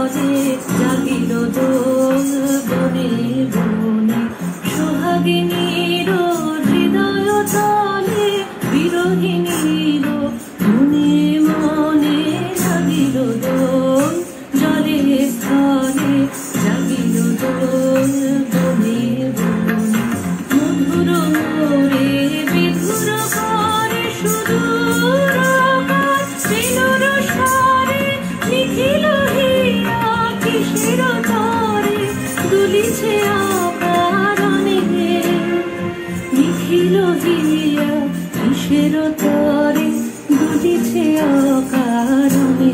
স্থলে জাগিল দোল বনে বনে সোহাগিনীর হৃদয় তলে বিরোহিণীর মনে মনে জাগিল দোল জলে স্থলে জাগিল দোল বনে বনে মধুর মোরে বিধুর করে সুদূর বিনুর স্বরে নিখিল হিয়া কিসের তরে দুলিছে অকারণে নিখিল হিয়া কিসের তরে দুলিছে অকারণে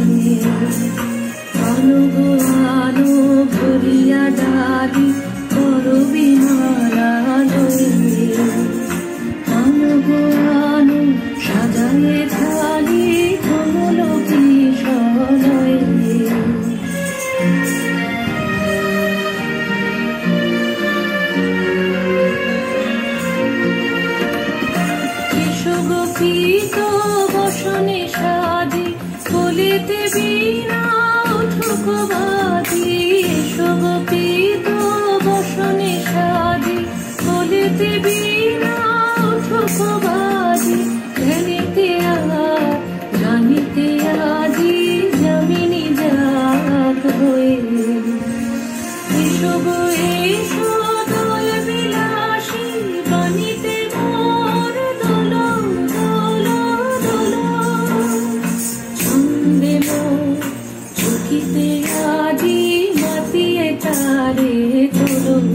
অনুগো আনো ভরিয়া ডালি করবি মালা লয়ে অনুগো আনো সাজায়ে থালি কমল কিশলয়ে গোপীত বসনে সাজি বলিতে বিনা উঠুক বাজি এসো গোপীত বসনে সাজি বলিতে বিনা উঠুক বাজি জানিতে জানিতে আজি জমিনি জাগ হয়ে এসো গো এসো দোল বিলাসী বানিতে মোর দোল দোল দোল ছন্দে মোর চোখিতে আজি মাতিয়ে তারে তোলো